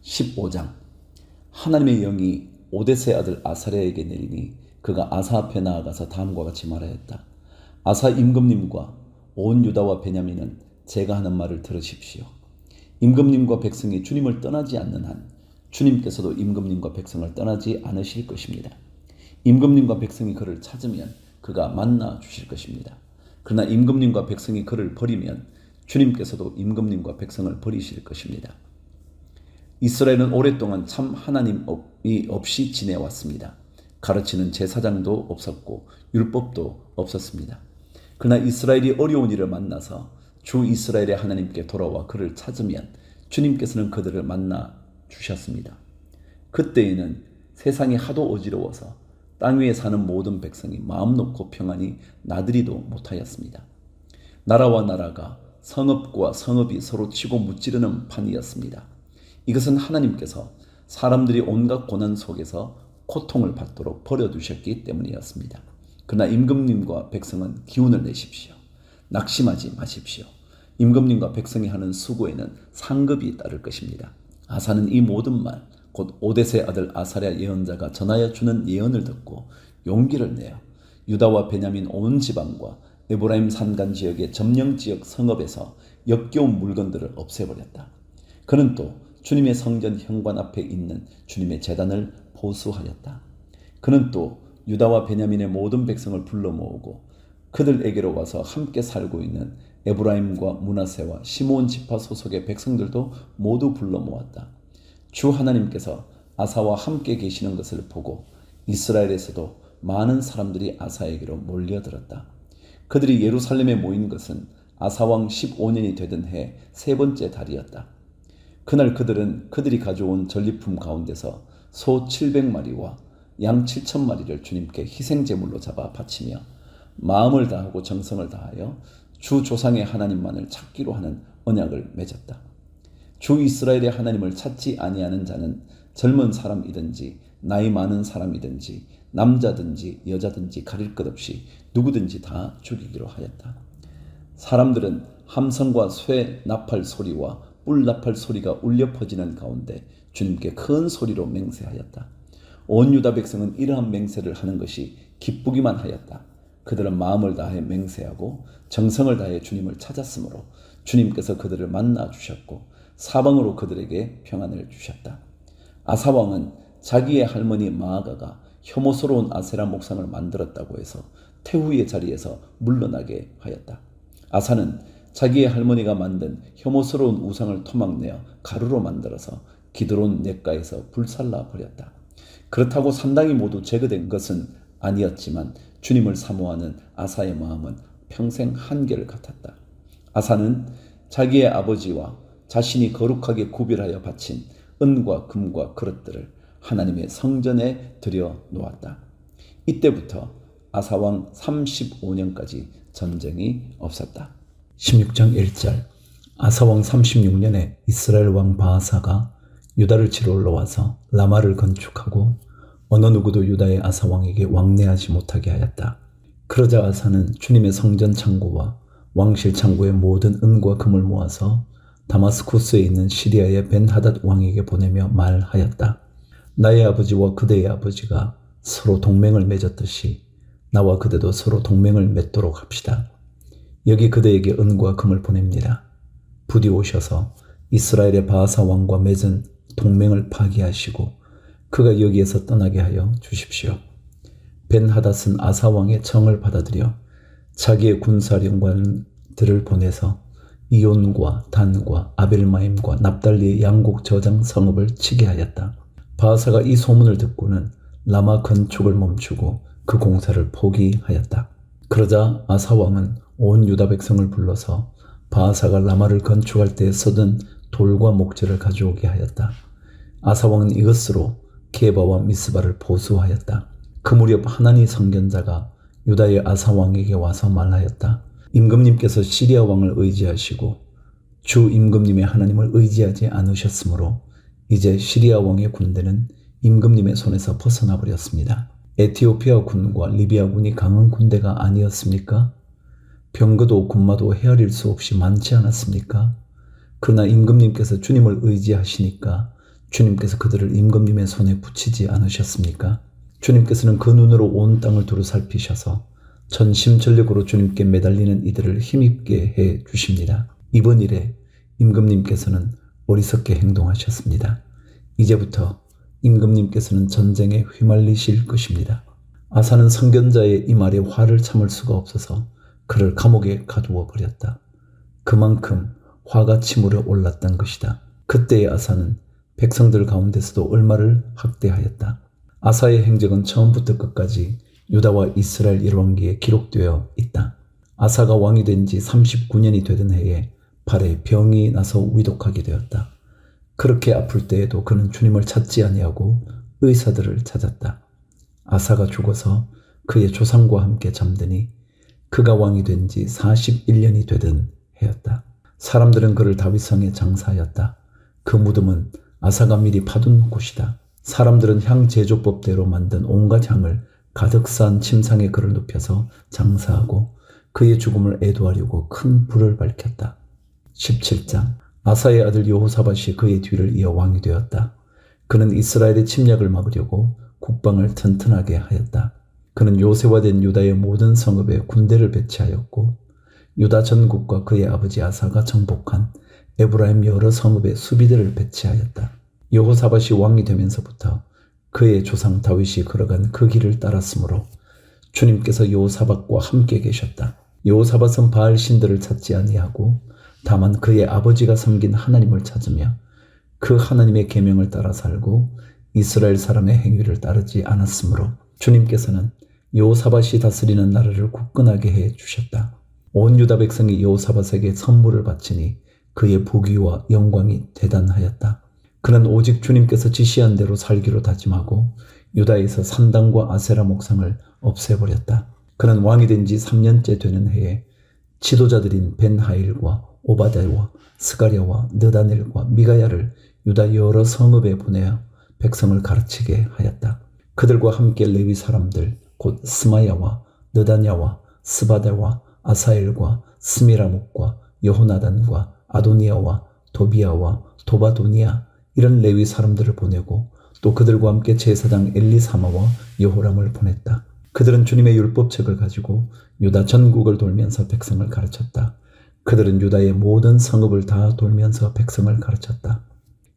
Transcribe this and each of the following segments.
15장. 하나님의 영이 오뎃의 아들 아사랴에게 내리니 그가 아사 앞에 나아가서 다음과 같이 말하였다. 아사 임금님과 온 유다와 베냐민은 제가 하는 말을 들으십시오. 임금님과 백성이 주님을 떠나지 않는 한 주님께서도 임금님과 백성을 떠나지 않으실 것입니다. 임금님과 백성이 그를 찾으면 그가 만나 주실 것입니다. 그러나 임금님과 백성이 그를 버리면 주님께서도 임금님과 백성을 버리실 것입니다. 이스라엘은 오랫동안 참 하나님이 없이 지내왔습니다. 가르치는 제사장도 없었고 율법도 없었습니다. 그러나 이스라엘이 어려운 일을 만나서 주 이스라엘의 하나님께 돌아와 그를 찾으면 주님께서는 그들을 만나 주셨습니다. 그때에는 세상이 하도 어지러워서 땅 위에 사는 모든 백성이 마음 놓고 평안히 나들이도 못하였습니다. 나라와 나라가 성읍과 성읍이 서로 치고 무찌르는 판이었습니다. 이것은 하나님께서 사람들이 온갖 고난 속에서 고통을 받도록 버려두셨기 때문이었습니다. 그러나 임금님과 백성은 기운을 내십시오. 낙심하지 마십시오. 임금님과 백성이 하는 수고에는 상급이 따를 것입니다. 아사는 이 모든 말, 곧 오뎃의 아들 아사랴 예언자가 전하여 주는 예언을 듣고 용기를 내어 유다와 베냐민 온 지방과 에브라임 산간 지역의 점령 지역 성읍에서 역겨운 물건들을 없애버렸다. 그는 또 주님의 성전 현관 앞에 있는 주님의 제단을 보수하였다. 그는 또 유다와 베냐민의 모든 백성을 불러 모으고 그들에게로 와서 함께 살고 있는 에브라임과 므낫세와 시므온 지파 소속의 백성들도 모두 불러 모았다. 주 하나님께서 아사와 함께 계시는 것을 보고 이스라엘에서도 많은 사람들이 아사에게로 몰려들었다. 그들이 예루살렘에 모인 것은 아사왕 15년이 되던 해 세 번째 달이었다. 그날 그들은 그들이 가져온 전리품 가운데서 소 700마리와 양 7,000마리를 주님께 희생제물로 잡아 바치며 마음을 다하고 정성을 다하여 주 조상의 하나님만을 찾기로 하는 언약을 맺었다. 주 이스라엘의 하나님을 찾지 아니하는 자는 젊은 사람이든지 나이 많은 사람이든지 남자든지 여자든지 가릴 것 없이 누구든지 다 죽이기로 하였다. 사람들은 함성과 쇠 나팔 소리와 뿔 나팔 소리가 울려 퍼지는 가운데 주님께 큰 소리로 맹세하였다. 온 유다 백성은 이러한 맹세를 하는 것이 기쁘기만 하였다. 그들은 마음을 다해 맹세하고 정성을 다해 주님을 찾았으므로 주님께서 그들을 만나 주셨고 사방으로 그들에게 평안을 주셨다. 아사 왕은 자기의 할머니 마아가가 혐오스러운 아세라 목상을 만들었다고 해서 태후의 자리에서 물러나게 하였다. 아사는 자기의 할머니가 만든 혐오스러운 우상을 토막내어 가루로 만들어서 기드론 냇가에서 불살라 버렸다. 그렇다고 산당이 모두 제거된 것은 아니었지만 주님을 사모하는 아사의 마음은 평생 한결 같았다. 아사는 자기의 아버지와 자신이 거룩하게 구별하여 바친 은과 금과 그릇들을 하나님의 성전에 들여 놓았다. 이때부터 아사왕 35년까지 전쟁이 없었다. 16장 1절. 아사왕 36년에 이스라엘 왕 바하사가 유다를 치러 올라와서 라마를 건축하고 어느 누구도 유다의 아사왕에게 왕래하지 못하게 하였다. 그러자 아사는 주님의 성전 창고와 왕실 창고의 모든 은과 금을 모아서 다마스쿠스에 있는 시리아의 벤하닷 왕에게 보내며 말하였다. 나의 아버지와 그대의 아버지가 서로 동맹을 맺었듯이 나와 그대도 서로 동맹을 맺도록 합시다. 여기 그대에게 은과 금을 보냅니다. 부디 오셔서 이스라엘의 바하사 왕과 맺은 동맹을 파기하시고 그가 여기에서 떠나게 하여 주십시오. 벤하닷은 아사 왕의 청을 받아들여 자기의 군사령관들을 보내서 이온과 단과 아벨마임과 납달리의 양곡 저장 성읍을 치게 하였다. 바하사가 이 소문을 듣고는 라마 건축을 멈추고 그 공사를 포기하였다. 그러자 아사 왕은 온 유다 백성을 불러서 바하사가 라마를 건축할 때 써둔 돌과 목재를 가져오게 하였다. 아사 왕은 이것으로 게바와 미스바를 보수하였다. 그 무렵 하나니 선견자가 유다의 아사 왕에게 와서 말하였다. 임금님께서 시리아 왕을 의지하시고 주 임금님의 하나님을 의지하지 않으셨으므로 이제 시리아 왕의 군대는 임금님의 손에서 벗어나 버렸습니다. 에티오피아 군과 리비아 군이 강한 군대가 아니었습니까? 병거도 군마도 헤아릴 수 없이 많지 않았습니까? 그러나 임금님께서 주님을 의지하시니까 주님께서 그들을 임금님의 손에 붙이지 않으셨습니까? 주님께서는 그 눈으로 온 땅을 두루 살피셔서 전심전력으로 주님께 매달리는 이들을 힘입게 해 주십니다. 이번 일에 임금님께서는 어리석게 행동하셨습니다. 이제부터 임금님께서는 전쟁에 휘말리실 것입니다. 아사는 선견자의 이 말에 화를 참을 수가 없어서 그를 감옥에 가두어 버렸다. 그만큼 화가 치밀어 올랐던 것이다. 그때의 아사는 백성들 가운데서도 얼마를 학대하였다. 아사의 행적은 처음부터 끝까지 유다와 이스라엘 일왕기에 기록되어 있다. 아사가 왕이 된 지 39년이 되던 해에 발에 병이 나서 위독하게 되었다. 그렇게 아플 때에도 그는 주님을 찾지 아니하고 의사들을 찾았다. 아사가 죽어서 그의 조상과 함께 잠드니 그가 왕이 된 지 41년이 되던 해였다. 사람들은 그를 다윗성에 장사하였다. 그 무덤은 아사가 미리 파둔 곳이다. 사람들은 향 제조법대로 만든 온갖 향을 가득 쌓은 침상에 그를 눕혀서 장사하고 그의 죽음을 애도하려고 큰 불을 밝혔다. 17장. 아사의 아들 여호사밧이 그의 뒤를 이어 왕이 되었다. 그는 이스라엘의 침략을 막으려고 국방을 튼튼하게 하였다. 그는 요새화된 유다의 모든 성읍에 군대를 배치하였고 유다 전국과 그의 아버지 아사가 정복한 에브라임 여러 성읍에 수비대를 배치하였다. 여호사밧이 왕이 되면서부터 그의 조상 다윗이 걸어간 그 길을 따랐으므로 주님께서 여호사밧과 함께 계셨다. 여호사밧은 바알 신들을 찾지 아니하고 다만 그의 아버지가 섬긴 하나님을 찾으며 그 하나님의 계명을 따라 살고 이스라엘 사람의 행위를 따르지 않았으므로 주님께서는 여호사밧이 다스리는 나라를 굳건하게 해 주셨다. 온 유다 백성이 여호사밧에게 선물을 바치니 그의 부귀와 영광이 대단하였다. 그는 오직 주님께서 지시한 대로 살기로 다짐하고 유다에서 산당과 아세라 목상을 없애버렸다. 그는 왕이 된 지 3년째 되는 해에 지도자들인 벤하일과 오바댜와 스가랴와 느다넬과 미가야를 유다 여러 성읍에 보내어 백성을 가르치게 하였다. 그들과 함께 레위 사람들 곧 스마야와 느다냐와 스바다와 아사엘과 스미라목과 여호나단과 아도니아와 도비아와 도바도니아 이런 레위 사람들을 보내고 또 그들과 함께 제사장 엘리사마와 여호람을 보냈다. 그들은 주님의 율법책을 가지고 유다 전국을 돌면서 백성을 가르쳤다. 그들은 유다의 모든 성읍을 다 돌면서 백성을 가르쳤다.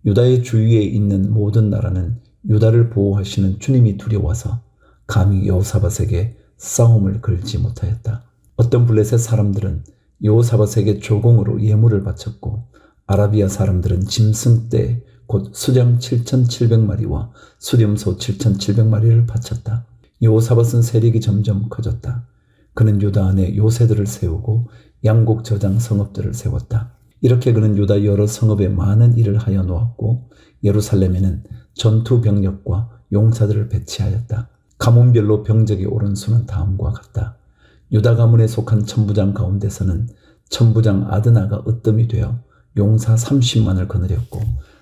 유다의 주위에 있는 모든 나라는 유다를 보호하시는 주님이 두려워서 감히 여호사밧에게 싸움을 걸지 못하였다. 어떤 블레셋 사람들은 여호사밧에게 조공으로 예물을 바쳤고 아라비아 사람들은 짐승떼 곧 수장 7,700마리와 수렴소 7,700마리를 바쳤다. 여호사밧은 세력이 점점 커졌다. 그는 유다 안에 요새들을 세우고 양곡 저장 성읍들을 세웠다. 이렇게 그는 유다 여러 성읍에 많은 일을 하여 놓았고 예루살렘에는 전투 병력과 용사들을 배치하였다. 가문별로 병적이 오른 수는 다음과 같다. 유다 가문에 속한 천부장 가운데서는 천부장 아드나가 으뜸이 되어 용사 30만을 거느렸고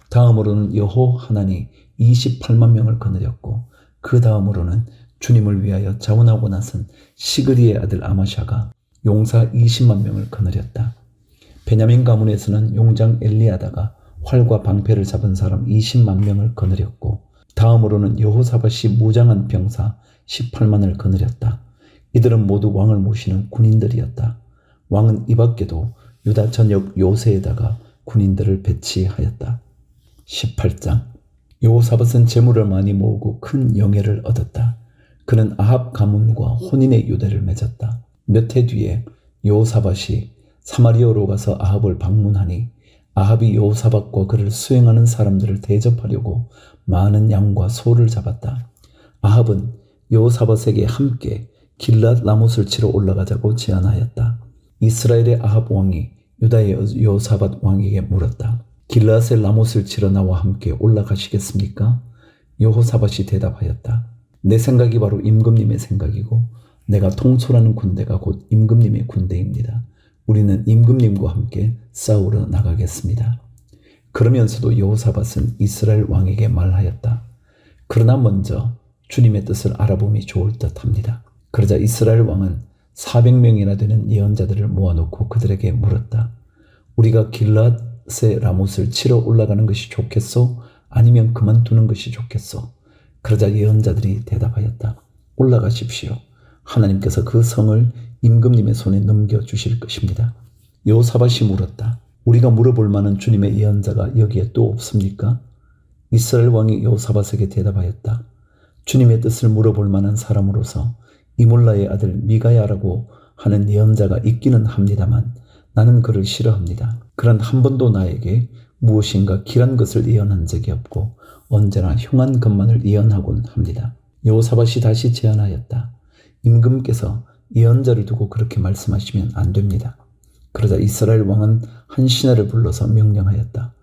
다음으로는 여호하나니 28만 명을 거느렸고 그 다음으로는 주님을 위하여 자원하고 나선 시그리의 아들 아마샤가 용사 20만 명을 거느렸다. 베냐민 가문에서는 용장 엘리아다가 활과 방패를 잡은 사람 20만 명을 거느렸고 다음으로는 여호사밧이 무장한 병사 18만을 거느렸다. 이들은 모두 왕을 모시는 군인들이었다. 왕은 이 밖에도 유다 전역 요새에다가 군인들을 배치하였다. 18장. 여호사밧은 재물을 많이 모으고 큰 영예를 얻었다. 그는 아합 가문과 혼인의 유대를 맺었다. 몇 해 뒤에 여호사밧이 사마리아로 가서 아합을 방문하니 아합이 여호사밧과 그를 수행하는 사람들을 대접하려고 많은 양과 소를 잡았다. 아합은 여호사밧에게 함께 길랏 라못을 치러 올라가자고 제안하였다. 이스라엘의 아합 왕이 유다의 여호사밧 왕에게 물었다. 길랏의 라못을 치러 나와 함께 올라가시겠습니까? 여호사밧이 대답하였다. 내 생각이 바로 임금님의 생각이고 내가 통솔하는 군대가 곧 임금님의 군대입니다. 우리는 임금님과 함께 싸우러 나가겠습니다. 그러면서도 여호사밧은 이스라엘 왕에게 말하였다. 그러나 먼저 주님의 뜻을 알아봄이 좋을 듯합니다. 그러자 이스라엘 왕은 400명이나 되는 예언자들을 모아놓고 그들에게 물었다. 우리가 길랏의 라못을 치러 올라가는 것이 좋겠소? 아니면 그만두는 것이 좋겠소? 그러자 예언자들이 대답하였다. 올라가십시오. 하나님께서 그 성을 임금님의 손에 넘겨주실 것입니다. 여호사밧이 물었다. 우리가 물어볼 만한 주님의 예언자가 여기에 또 없습니까? 이스라엘 왕이 여호사밧에게 대답하였다. 주님의 뜻을 물어볼 만한 사람으로서 이몰라의 아들 미가야라고 하는 예언자가 있기는 합니다만 나는 그를 싫어합니다. 그는 한 번도 나에게 무엇인가 길한 것을 예언한 적이 없고 언제나 흉한 것만을 예언하곤 합니다. 여호사밧이 다시 제안하였다. 임금께서 예언자를 두고 그렇게 말씀하시면 안 됩니다. 그러자 이스라엘 왕은 한 신하를 불러서 명령하였다.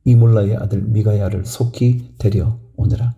이몰라의 아들 미가야를 속히 데려오느라.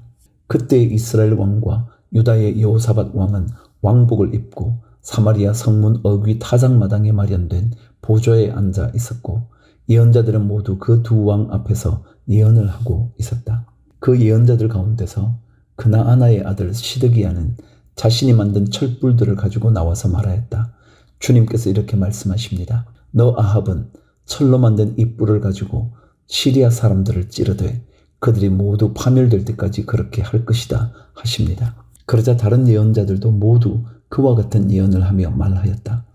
그때 이스라엘 왕과 유다의 여호사밧 왕은 왕복을 입고 사마리아 성문 어귀 타작마당에 마련된 보좌에 앉아 있었고 예언자들은 모두 그 두 왕 앞에서 예언을 하고 있었다. 그 예언자들 가운데서 그나아나의 아들 시드기야는 자신이 만든 철불들을 가지고 나와서 말하였다. 주님께서 이렇게 말씀하십니다. 너 아합은 철로 만든 이 뿔을 가지고 시리아 사람들을 찌르되 그들이 모두 파멸될 때까지 그렇게 할 것이다 하십니다. 그러자 다른 예언자들도 모두 그와 같은 예언을 하며 말하였다.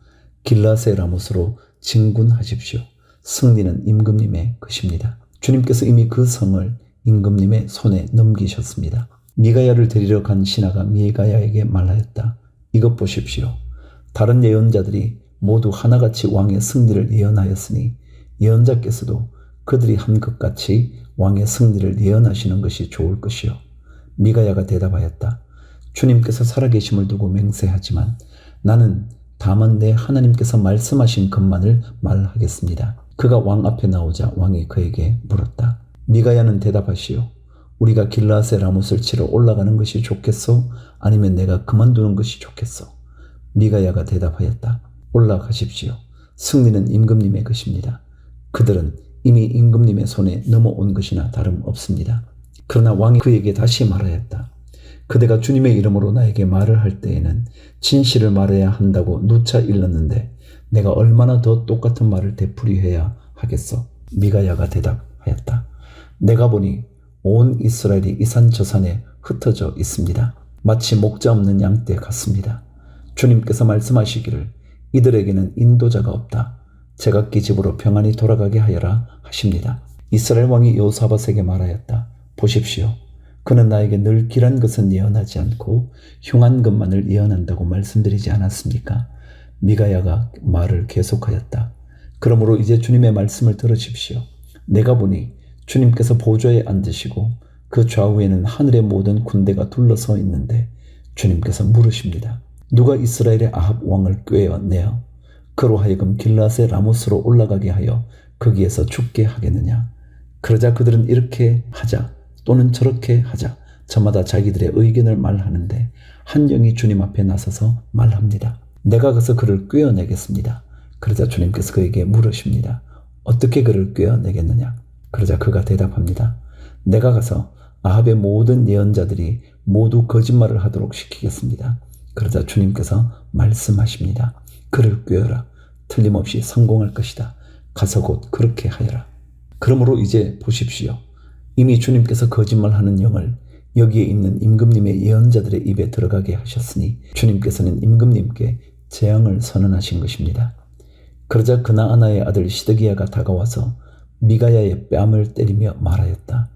길라세 라못으로 진군하십시오. 승리는 임금님의 것입니다. 주님께서 이미 그 성을 임금님의 손에 넘기셨습니다. 미가야를 데리러 간 신하가 미가야에게 말하였다. 이것 보십시오. 다른 예언자들이 모두 하나같이 왕의 승리를 예언하였으니 예언자께서도 그들이 한 것 같이 왕의 승리를 예언하시는 것이 좋을 것이요. 미가야가 대답하였다. 주님께서 살아계심을 두고 맹세하지만 나는 다만 내 하나님께서 말씀하신 것만을 말하겠습니다. 그가 왕 앞에 나오자 왕이 그에게 물었다. 미가야는 대답하시오. 우리가 길라세 라못을 치러 올라가는 것이 좋겠소? 아니면 내가 그만두는 것이 좋겠소? 미가야가 대답하였다. 올라가십시오. 승리는 임금님의 것입니다. 그들은 이미 임금님의 손에 넘어온 것이나 다름없습니다. 그러나 왕이 그에게 다시 말하였다. 그대가 주님의 이름으로 나에게 말을 할 때에는 진실을 말해야 한다고 누차 일렀는데 내가 얼마나 더 똑같은 말을 되풀이해야 하겠소? 미가야가 대답하였다. 내가 보니 온 이스라엘이 이 산 저 산에 흩어져 있습니다. 마치 목자 없는 양떼 같습니다. 주님께서 말씀하시기를 이들에게는 인도자가 없다. 제각기 집으로 평안히 돌아가게 하여라 하십니다. 이스라엘 왕이 여호사밧에게 말하였다. 보십시오. 그는 나에게 늘 길한 것은 예언하지 않고 흉한 것만을 예언한다고 말씀드리지 않았습니까? 미가야가 말을 계속하였다. 그러므로 이제 주님의 말씀을 들으십시오. 내가 보니 주님께서 보좌에 앉으시고 그 좌우에는 하늘의 모든 군대가 둘러서 있는데 주님께서 물으십니다. 누가 이스라엘의 아합 왕을 꾀어내어 그로 하여금 길라세 라못으로 올라가게 하여 거기에서 죽게 하겠느냐? 그러자 그들은 이렇게 하자 또는 저렇게 하자 저마다 자기들의 의견을 말하는데 한 영이 주님 앞에 나서서 말합니다. 내가 가서 그를 꾀어내겠습니다. 그러자 주님께서 그에게 물으십니다. 어떻게 그를 꾀어내겠느냐? 그러자 그가 대답합니다. 내가 가서 아합의 모든 예언자들이 모두 거짓말을 하도록 시키겠습니다. 그러자 주님께서 말씀하십니다. 그를 꾀어라. 틀림없이 성공할 것이다. 가서 곧 그렇게 하여라. 그러므로 이제 보십시오. 이미 주님께서 거짓말하는 영을 여기에 있는 임금님의 예언자들의 입에 들어가게 하셨으니 주님께서는 임금님께 재앙을 선언하신 것입니다. 그러자 그나아나의 아들 시드기야가 다가와서 미가야의 뺨을 때리며 말하였다.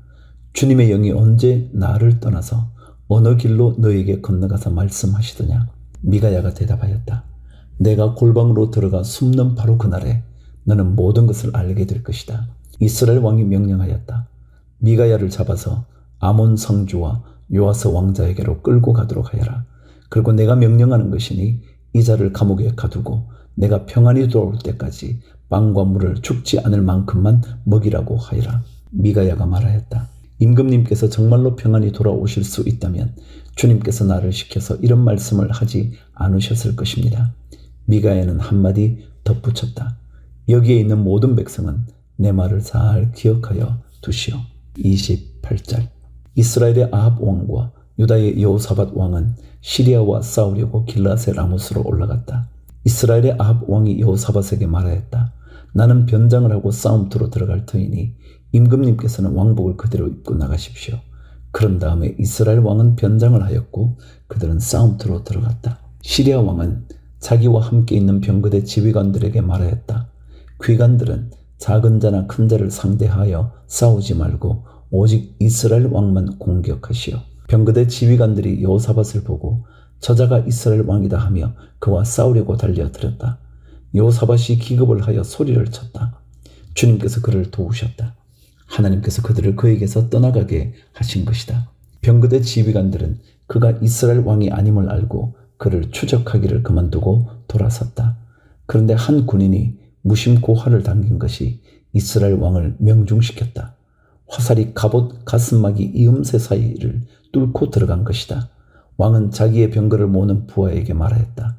주님의 영이 언제 나를 떠나서 어느 길로 너에게 건너가서 말씀하시더냐? 미가야가 대답하였다. 내가 골방으로 들어가 숨는 바로 그날에 너는 모든 것을 알게 될 것이다. 이스라엘 왕이 명령하였다. 미가야를 잡아서 아몬 성주와 요아스 왕자에게로 끌고 가도록 하여라. 그리고 내가 명령하는 것이니 이 자를 감옥에 가두고 내가 평안히 돌아올 때까지 빵과 물을 죽지 않을 만큼만 먹이라고 하여라. 미가야가 말하였다. 임금님께서 정말로 평안히 돌아오실 수 있다면 주님께서 나를 시켜서 이런 말씀을 하지 않으셨을 것입니다. 미가야는 한마디 덧붙였다. 여기에 있는 모든 백성은 내 말을 잘 기억하여 두시오. 28절. 이스라엘의 아합 왕과 유다의 여호사밧 왕은 시리아와 싸우려고 길라세 라못으로 올라갔다. 이스라엘의 아합 왕이 여호사밧에게 말하였다. 나는 변장을 하고 싸움터로 들어갈 터이니 임금님께서는 왕복을 그대로 입고 나가십시오. 그런 다음에 이스라엘 왕은 변장을 하였고 그들은 싸움터로 들어갔다. 시리아 왕은 자기와 함께 있는 병거대 지휘관들에게 말하였다. 귀관들은 작은 자나 큰 자를 상대하여 싸우지 말고 오직 이스라엘 왕만 공격하시오. 병거대 지휘관들이 여호사밧을 보고 저자가 이스라엘 왕이다 하며 그와 싸우려고 달려들었다. 여호사밧이 기겁을 하여 소리를 쳤다. 주님께서 그를 도우셨다. 하나님께서 그들을 그에게서 떠나가게 하신 것이다. 병거대 지휘관들은 그가 이스라엘 왕이 아님을 알고 그를 추적하기를 그만두고 돌아섰다. 그런데 한 군인이 무심코 활을 당긴 것이 이스라엘 왕을 명중시켰다. 화살이 갑옷 가슴막이 이음새 사이를 뚫고 들어간 것이다. 왕은 자기의 병거를 모으는 부하에게 말하였다.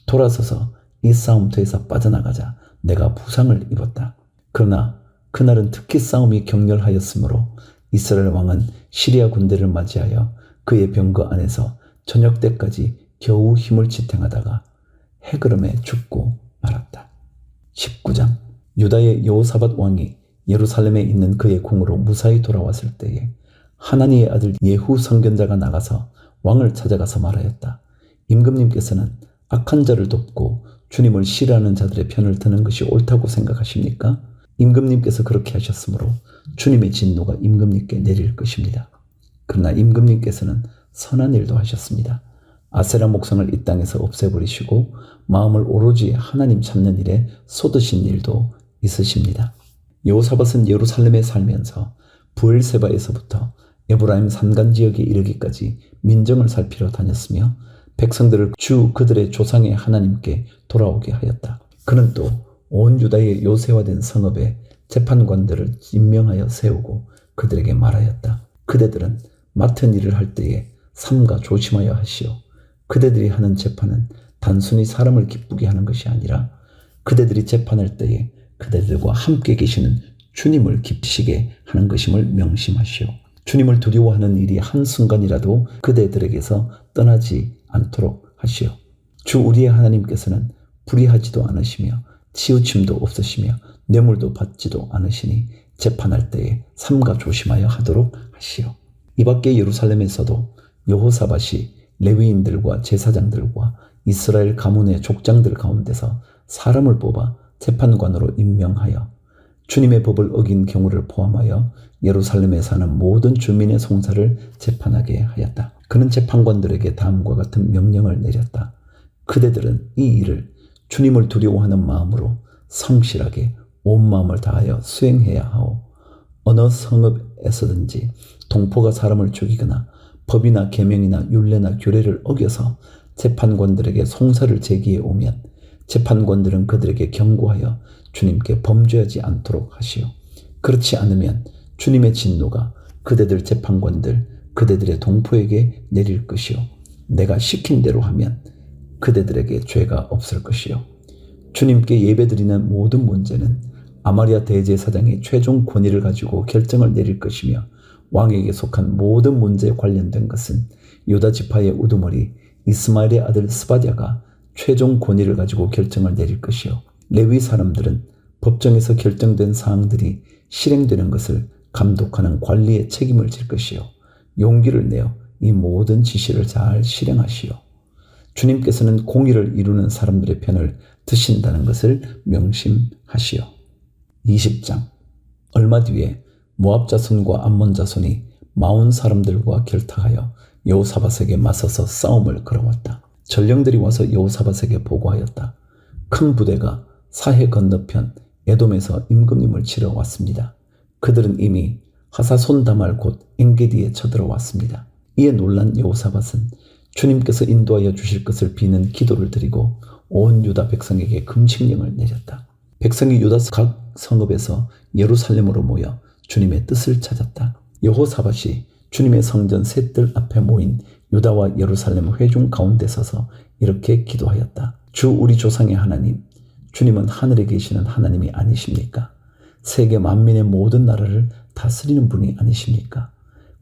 돌아서서 이 싸움터에서 빠져나가자. 내가 부상을 입었다. 그러나 그날은 특히 싸움이 격렬하였으므로 이스라엘 왕은 시리아 군대를 맞이하여 그의 병거 안에서 저녁 때까지 겨우 힘을 지탱하다가 해그름에 죽고 말았다. 19장. 유다의 여호사밧 왕이 예루살렘에 있는 그의 궁으로 무사히 돌아왔을 때에 하나니의 아들 예후 선견자가 나가서 왕을 찾아가서 말하였다. 임금님께서는 악한 자를 돕고 주님을 싫어하는 자들의 편을 드는 것이 옳다고 생각하십니까? 임금님께서 그렇게 하셨으므로 주님의 진노가 임금님께 내릴 것입니다. 그러나 임금님께서는 선한 일도 하셨습니다. 아세라 목상을 이 땅에서 없애버리시고 마음을 오로지 하나님 찾는 일에 쏟으신 일도 있으십니다. 여호사밧은 예루살렘에 살면서 브엘세바에서부터 에브라임 산간 지역에 이르기까지 민정을 살피러 다녔으며 백성들을 주 그들의 조상의 하나님께 돌아오게 하였다. 그는 또 온 유다의 요새화된 성읍에 재판관들을 임명하여 세우고 그들에게 말하였다. 그대들은 맡은 일을 할 때에 삼가 조심하여 하시오. 그대들이 하는 재판은 단순히 사람을 기쁘게 하는 것이 아니라 그대들이 재판할 때에 그대들과 함께 계시는 주님을 기쁘시게 하는 것임을 명심하시오. 주님을 두려워하는 일이 한순간이라도 그대들에게서 떠나지 않도록 하시오. 주 우리의 하나님께서는 불의하지도 않으시며 치우침도 없으시며 뇌물도 받지도 않으시니 재판할 때에 삼가 조심하여 하도록 하시오. 이 밖에 예루살렘에서도 여호사밧이 레위인들과 제사장들과 이스라엘 가문의 족장들 가운데서 사람을 뽑아 재판관으로 임명하여 주님의 법을 어긴 경우를 포함하여 예루살렘에 사는 모든 주민의 송사를 재판하게 하였다. 그는 재판관들에게 다음과 같은 명령을 내렸다. 그대들은 이 일을 주님을 두려워하는 마음으로 성실하게 온 마음을 다하여 수행해야 하오. 어느 성읍에서든지 동포가 사람을 죽이거나 법이나 계명이나 율례나 규례를 어겨서 재판관들에게 송사를 제기해 오면 재판관들은 그들에게 경고하여 주님께 범죄하지 않도록 하시오. 그렇지 않으면 주님의 진노가 그대들 재판관들, 그대들의 동포에게 내릴 것이오. 내가 시킨 대로 하면 그대들에게 죄가 없을 것이요. 주님께 예배드리는 모든 문제는 아마리아 대제사장이 최종 권위를 가지고 결정을 내릴 것이며 왕에게 속한 모든 문제에 관련된 것은 유다 지파의 우두머리 이스마엘의 아들 스바랴가 최종 권위를 가지고 결정을 내릴 것이요. 레위 사람들은 법정에서 결정된 사항들이 실행되는 것을 감독하는 관리의 책임을 질 것이요. 용기를 내어 이 모든 지시를 잘 실행하시오. 주님께서는 공의를 이루는 사람들의 편을 드신다는 것을 명심하시오. 20장. 얼마 뒤에 모압 자손과 암몬 자손이 마온 사람들과 결탁하여 여호사밧에게 맞서서 싸움을 걸어왔다. 전령들이 와서 여호사밧에게 보고하였다. 큰 부대가 사해 건너편 에돔에서 임금님을 치러 왔습니다. 그들은 이미 하사손 다말 곧 엔게디에 쳐들어왔습니다. 이에 놀란 여호사밧은 주님께서 인도하여 주실 것을 비는 기도를 드리고 온 유다 백성에게 금식령을 내렸다. 백성이 유다 각 성읍에서 예루살렘으로 모여 주님의 뜻을 찾았다. 여호사밧이 주님의 성전 셋들 앞에 모인 유다와 예루살렘 회중 가운데 서서 이렇게 기도하였다. 주 우리 조상의 하나님, 주님은 하늘에 계시는 하나님이 아니십니까? 세계 만민의 모든 나라를 다스리는 분이 아니십니까?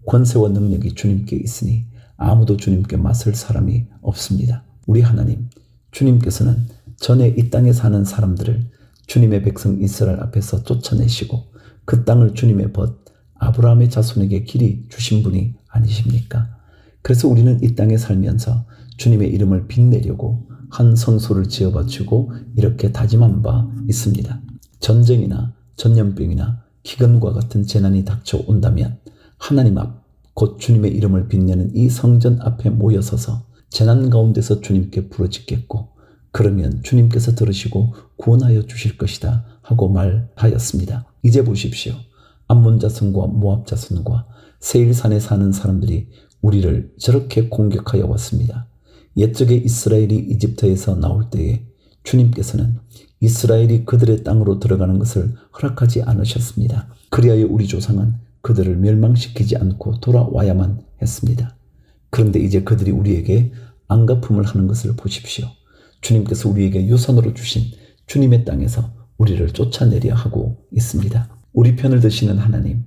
권세와 능력이 주님께 있으니 아무도 주님께 맞설 사람이 없습니다. 우리 하나님, 주님께서는 전에 이 땅에 사는 사람들을 주님의 백성 이스라엘 앞에서 쫓아내시고 그 땅을 주님의 벗 아브라함의 자손에게 길이 주신 분이 아니십니까? 그래서 우리는 이 땅에 살면서 주님의 이름을 빛내려고 한 성소를 지어 바치고 이렇게 다짐한 바 있습니다. 전쟁이나 전염병이나 기근과 같은 재난이 닥쳐온다면 하나님 앞, 곧 주님의 이름을 빛내는 이 성전 앞에 모여서서 재난 가운데서 주님께 부르짖겠고 그러면 주님께서 들으시고 구원하여 주실 것이다 하고 말하였습니다. 이제 보십시오. 암몬 자손과 모압 자손과 세일산에 사는 사람들이 우리를 저렇게 공격하여 왔습니다. 옛적에 이스라엘이 이집트에서 나올 때에 주님께서는 이스라엘이 그들의 땅으로 들어가는 것을 허락하지 않으셨습니다. 그리하여 우리 조상은 그들을 멸망시키지 않고 돌아와야만 했습니다. 그런데 이제 그들이 우리에게 안갚음을 하는 것을 보십시오. 주님께서 우리에게 유산으로 주신 주님의 땅에서 우리를 쫓아내려 하고 있습니다. 우리 편을 드시는 하나님,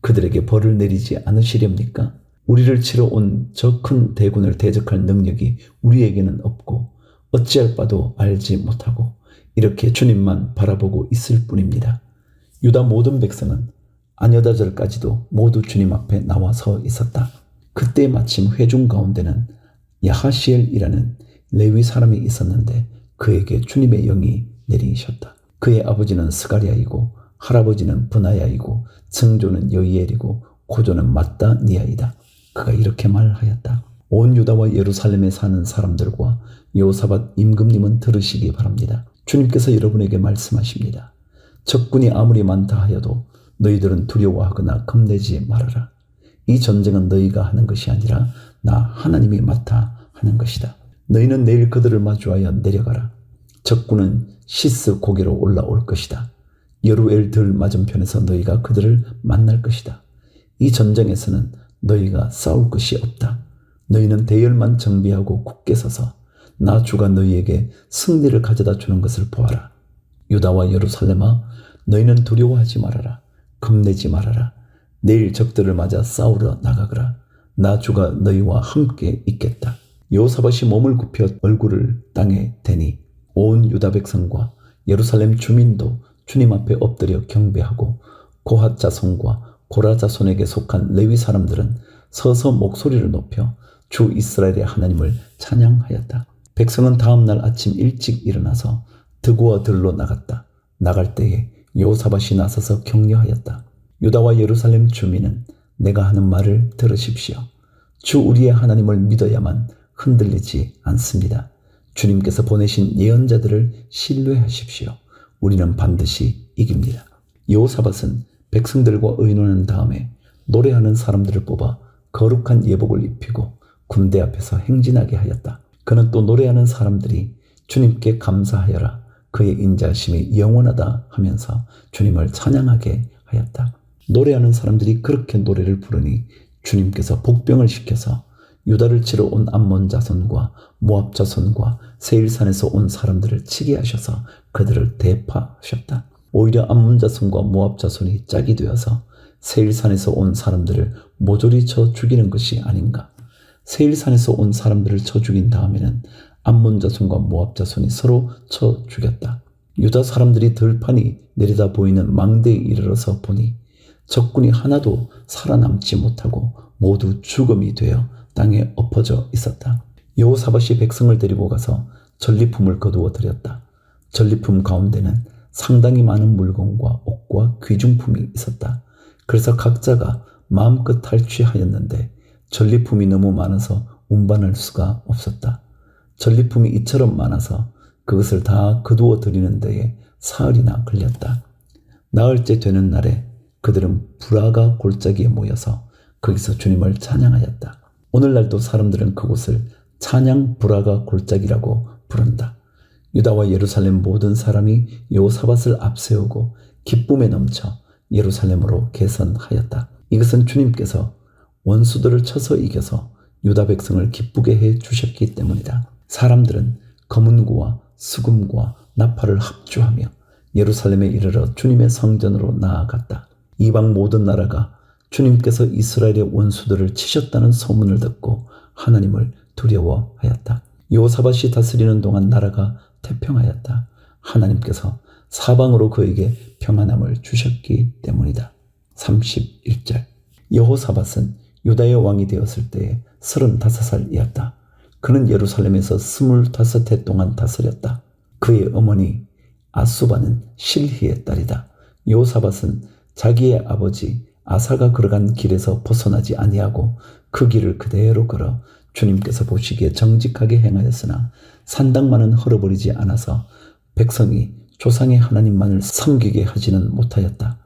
그들에게 벌을 내리지 않으시렵니까? 우리를 치러 온 저 큰 대군을 대적할 능력이 우리에게는 없고 어찌할 바도 알지 못하고 이렇게 주님만 바라보고 있을 뿐입니다. 유다 모든 백성은 안여다절까지도 모두 주님 앞에 나와 서 있었다. 그때 마침 회중 가운데는 야하시엘이라는 레위 사람이 있었는데 그에게 주님의 영이 내리셨다. 그의 아버지는 스가랴이고 할아버지는 브나야이고 증조는 여이엘이고 고조는 마따니아이다. 그가 이렇게 말하였다. 온 유다와 예루살렘에 사는 사람들과 여호사밧 임금님은 들으시기 바랍니다. 주님께서 여러분에게 말씀하십니다. 적군이 아무리 많다 하여도 너희들은 두려워하거나 겁내지 말아라. 이 전쟁은 너희가 하는 것이 아니라 나 하나님이 맡아 하는 것이다. 너희는 내일 그들을 마주하여 내려가라. 적군은 시스 고개로 올라올 것이다. 여루엘 들 맞은편에서 너희가 그들을 만날 것이다. 이 전쟁에서는 너희가 싸울 것이 없다. 너희는 대열만 정비하고 굳게 서서 나 주가 너희에게 승리를 가져다 주는 것을 보아라. 유다와 예루살렘아, 너희는 두려워하지 말아라. 겁내지 말아라. 내일 적들을 맞아 싸우러 나가거라. 나 주가 너희와 함께 있겠다. 여호사밧이 몸을 굽혀 얼굴을 땅에 대니 온 유다 백성과 예루살렘 주민도 주님 앞에 엎드려 경배하고 고핫 자손과 고라 자손에게 속한 레위 사람들은 서서 목소리를 높여 주 이스라엘의 하나님을 찬양하였다. 백성은 다음 날 아침 일찍 일어나서 드고와 들로 나갔다. 나갈 때에 여호사밧이 나서서 격려하였다. 유다와 예루살렘 주민은 내가 하는 말을 들으십시오. 주 우리의 하나님을 믿어야만 흔들리지 않습니다. 주님께서 보내신 예언자들을 신뢰하십시오. 우리는 반드시 이깁니다. 여호사밧은 백성들과 의논한 다음에 노래하는 사람들을 뽑아 거룩한 예복을 입히고 군대 앞에서 행진하게 하였다. 그는 또 노래하는 사람들이 주님께 감사하여라. 그의 인자심이 영원하다 하면서 주님을 찬양하게 하였다. 노래하는 사람들이 그렇게 노래를 부르니 주님께서 복병을 시켜서 유다를 치러 온 암몬 자손과 모압 자손과 세일산에서 온 사람들을 치게 하셔서 그들을 대파하셨다. 오히려 암몬 자손과 모압 자손이 짝이 되어서 세일산에서 온 사람들을 모조리 쳐 죽이는 것이 아닌가. 세일산에서 온 사람들을 쳐 죽인 다음에는 암몬 자손과 모압 자손이 서로 쳐 죽였다. 유다 사람들이 들판이 내려다 보이는 망대에 이르러서 보니 적군이 하나도 살아남지 못하고 모두 죽음이 되어 땅에 엎어져 있었다. 여호사밧이 백성을 데리고 가서 전리품을 거두어 드렸다. 전리품 가운데는 상당히 많은 물건과 옷과 귀중품이 있었다. 그래서 각자가 마음껏 탈취하였는데 전리품이 너무 많아서 운반할 수가 없었다. 전리품이 이처럼 많아서 그것을 다 거두어 드리는 데에 사흘이나 걸렸다. 나흘째 되는 날에 그들은 브라가 골짜기에 모여서 거기서 주님을 찬양하였다. 오늘날도 사람들은 그곳을 찬양 브라가 골짜기라고 부른다. 유다와 예루살렘 모든 사람이 여호사밧을 앞세우고 기쁨에 넘쳐 예루살렘으로 개선하였다. 이것은 주님께서 원수들을 쳐서 이겨서 유다 백성을 기쁘게 해 주셨기 때문이다. 사람들은 검은고와 수금과 나팔을 합주하며 예루살렘에 이르러 주님의 성전으로 나아갔다. 이방 모든 나라가 주님께서 이스라엘의 원수들을 치셨다는 소문을 듣고 하나님을 두려워하였다. 여호사밧이 다스리는 동안 나라가 태평하였다. 하나님께서 사방으로 그에게 평안함을 주셨기 때문이다. 31절. 여호사밧은 유다의 왕이 되었을 때에 35살이었다. 그는 예루살렘에서 25해 동안 다스렸다. 그의 어머니 아수바는 실히의 딸이다. 여호사밧은 자기의 아버지 아사가 걸어간 길에서 벗어나지 아니하고 그 길을 그대로 걸어 주님께서 보시기에 정직하게 행하였으나 산당만은 헐어버리지 않아서 백성이 조상의 하나님만을 섬기게 하지는 못하였다.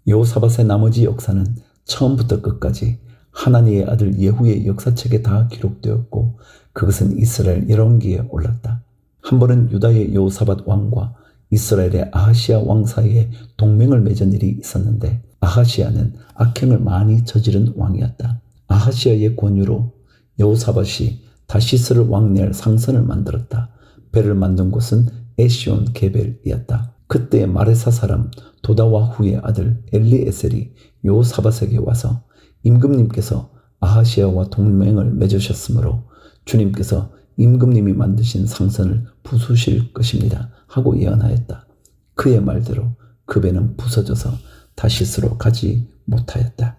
여호사밧의 나머지 역사는 처음부터 끝까지 하나니의 아들 예후의 역사책에 다 기록되었고 그것은 이스라엘 열왕기에 올랐다. 한 번은 유다의 여호사밧 왕과 이스라엘의 아하시아 왕 사이에 동맹을 맺은 일이 있었는데 아하시아는 악행을 많이 저지른 왕이었다. 아하시아의 권유로 여호사밧이 다시스를 왕래할 상선을 만들었다. 배를 만든 곳은 에시온 게벨이었다. 그때 마레사 사람 도다와 후의 아들 엘리에셀이 여호사밧에게 와서 임금님께서 아하시아와 동맹을 맺으셨으므로 주님께서 임금님이 만드신 상선을 부수실 것입니다 하고 예언하였다. 그의 말대로 그 배는 부서져서 다시스로 가지 못하였다.